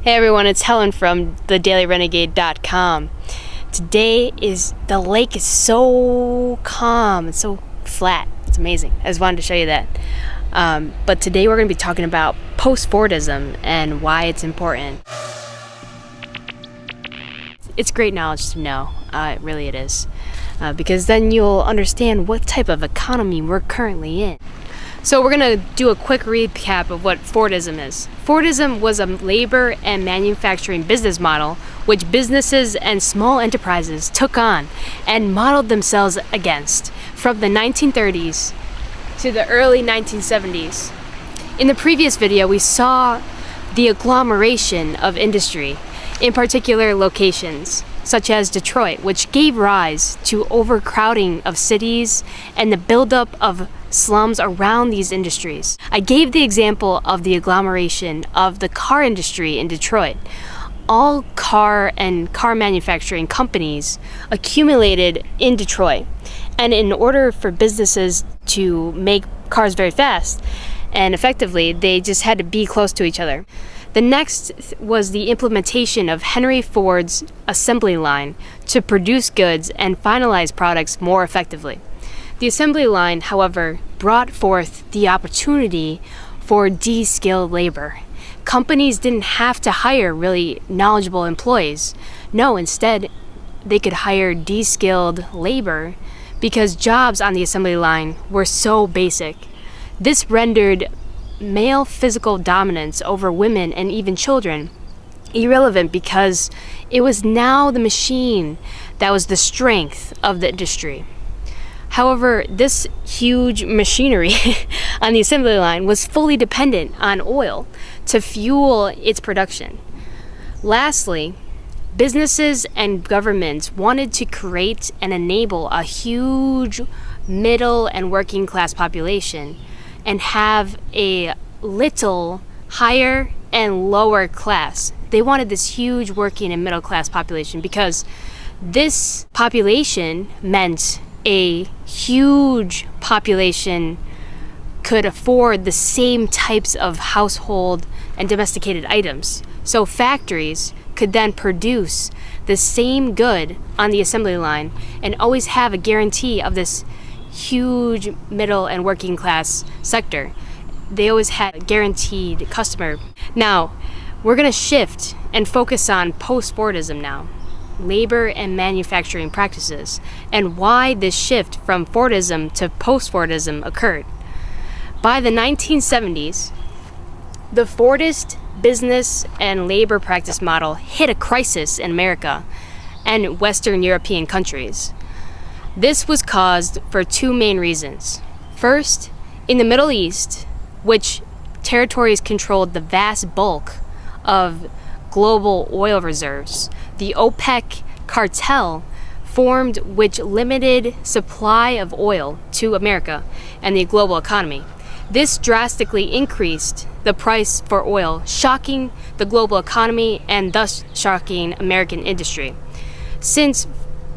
Hey everyone, it's Helen from thedailyrenegade.com. Today the lake is so calm, it's so flat, it's amazing. I just wanted to show you that. But today we're going to be talking about Post-Fordism and why it's important. It's great knowledge to know, it is. Because then you'll understand what type of economy we're currently in. So we're going to do a quick recap of what Fordism is. Fordism was a labor and manufacturing business model which businesses and small enterprises took on and modeled themselves against from the 1930s to the early 1970s. In the previous video, we saw the agglomeration of industry in particular locations, such as Detroit, which gave rise to overcrowding of cities and the buildup of slums around these industries. I gave the example of the agglomeration of the car industry in Detroit. All car and car manufacturing companies accumulated in Detroit, and in order for businesses to make cars very fast and effectively, they just had to be close to each other. The next was the implementation of Henry Ford's assembly line to produce goods and finalize products more effectively. The assembly line, however, brought forth the opportunity for de-skilled labor. Companies didn't have to hire really knowledgeable employees. No, instead, they could hire de-skilled labor because jobs on the assembly line were so basic. This rendered male physical dominance over women and even children irrelevant because it was now the machine that was the strength of the industry. However, this huge machinery on the assembly line was fully dependent on oil to fuel its production. Lastly, businesses and governments wanted to create and enable a huge middle and working class population and have a little higher and lower class. They wanted this huge working and middle class population because this population meant a huge population could afford the same types of household and domesticated items. So factories could then produce the same good on the assembly line and always have a guarantee of this huge middle and working class sector. They always had a guaranteed customer. Now, we're going to shift and focus on Post-Fordism now, labor and manufacturing practices, and why this shift from Fordism to Post-Fordism occurred. By the 1970s, the Fordist business and labor practice model hit a crisis in America and Western European countries. This was caused for two main reasons. First, in the Middle East, which territories controlled the vast bulk of global oil reserves, the OPEC cartel formed which limited supply of oil to America and the global economy. This drastically increased the price for oil, shocking the global economy and thus shocking American industry. Since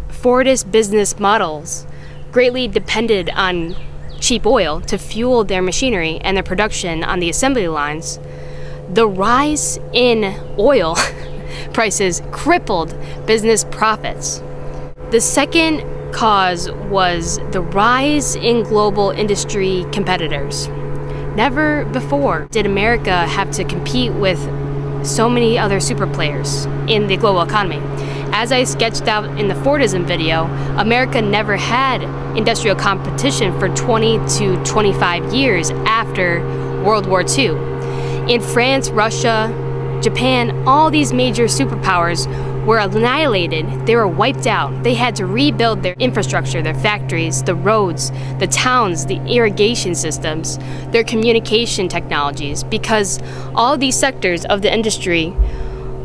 Fordist business models greatly depended on cheap oil to fuel their machinery and their production on the assembly lines, the rise in oil prices crippled business profits. The second cause was the rise in global industry competitors. Never before did America have to compete with so many other super players in the global economy. As I sketched out in the Fordism video, America never had industrial competition for 20 to 25 years after World War II. In France, Russia, Japan, all these major superpowers were annihilated. They were wiped out. They had to rebuild their infrastructure, their factories, the roads, the towns, the irrigation systems, their communication technologies, because all these sectors of the industry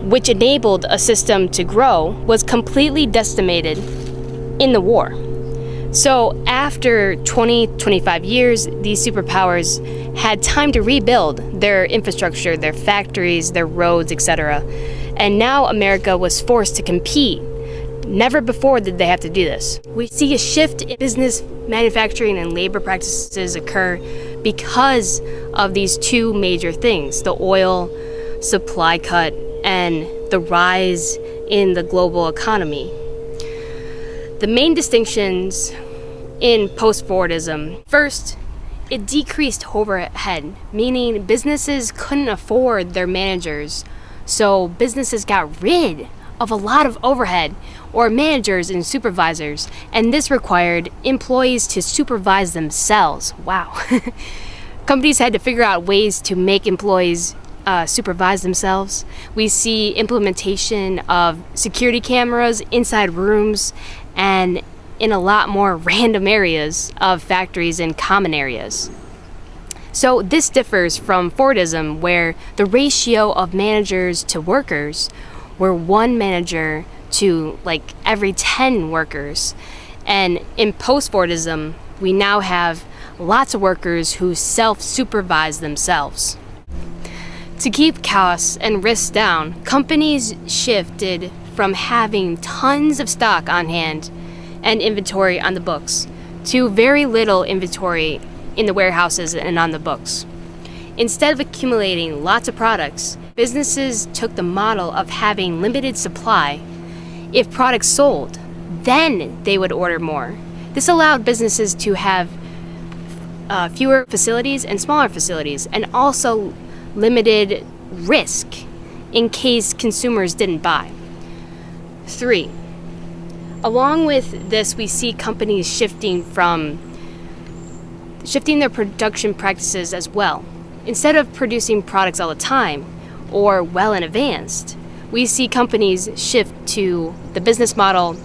which enabled a system to grow was completely decimated in the war. So after 25 years, these superpowers had time to rebuild their infrastructure, their factories, their roads, etc. And now America was forced to compete. Never before did they have to do this. We see a shift in business, manufacturing, and labor practices occur because of these two major things, the oil supply cut and the rise in the global economy. The main distinctions in post-Fordism: first, it decreased overhead, meaning businesses couldn't afford their managers, so businesses got rid of a lot of overhead or managers and supervisors, and this required employees to supervise themselves. Wow. Companies had to figure out ways to make employees supervise themselves. We see implementation of security cameras inside rooms and in a lot more random areas of factories and common areas. So this differs from Fordism, where the ratio of managers to workers were one manager to like every 10 workers. And in post-Fordism, we now have lots of workers who self-supervise themselves. To keep costs and risks down, companies shifted from having tons of stock on hand and inventory on the books to very little inventory in the warehouses and on the books. Instead of accumulating lots of products, businesses took the model of having limited supply. If products sold, then they would order more. This allowed businesses to have fewer facilities and smaller facilities, and also limited risk in case consumers didn't buy. 3. Along with this, we see companies shifting their production practices as well. Instead of producing products all the time or well in advance, we see companies shift to the business model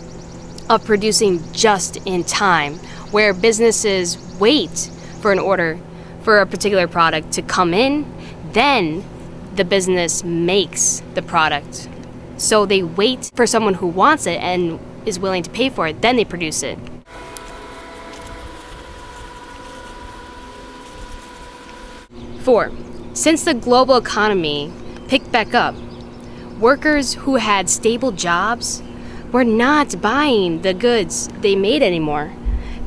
of producing just in time, where businesses wait for an order for a particular product to come in, then the business makes the product. So they wait for someone who wants it and is willing to pay for it, then they produce it. 4. Since the global economy picked back up, workers who had stable jobs were not buying the goods they made anymore.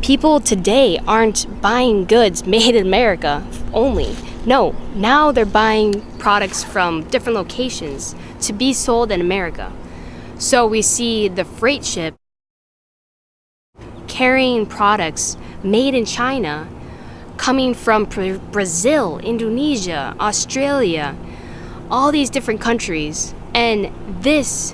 People today aren't buying goods made in America only. No, now they're buying products from different locations to be sold in America. So we see the freight ship carrying products made in China coming from Brazil, Indonesia, Australia, all these different countries. And this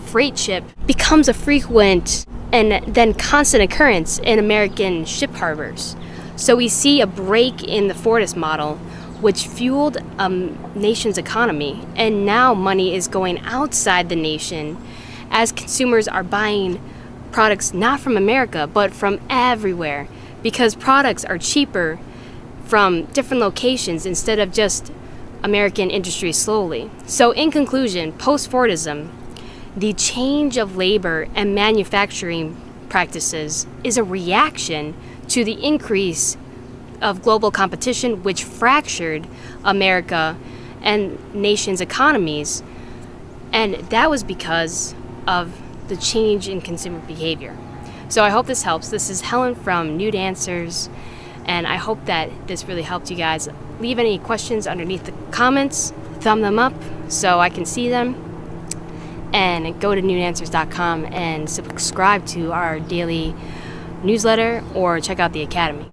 freight ship becomes a frequent and then constant occurrence in American ship harbors. So we see a break in the Fordist model, which fueled a nation's economy, and now money is going outside the nation as consumers are buying products not from America but from everywhere, because products are cheaper from different locations instead of just American industry slowly. So in conclusion, post-Fordism, the change of labor and manufacturing practices, is a reaction to the increase of global competition, which fractured America and nations' economies. And that was because of the change in consumer behavior. So I hope this helps. This is Helen from Nude Answers, and I hope that this really helped you guys. Leave any questions underneath the comments, thumb them up so I can see them, and go to nudeanswers.com and subscribe to our daily newsletter or check out the Academy.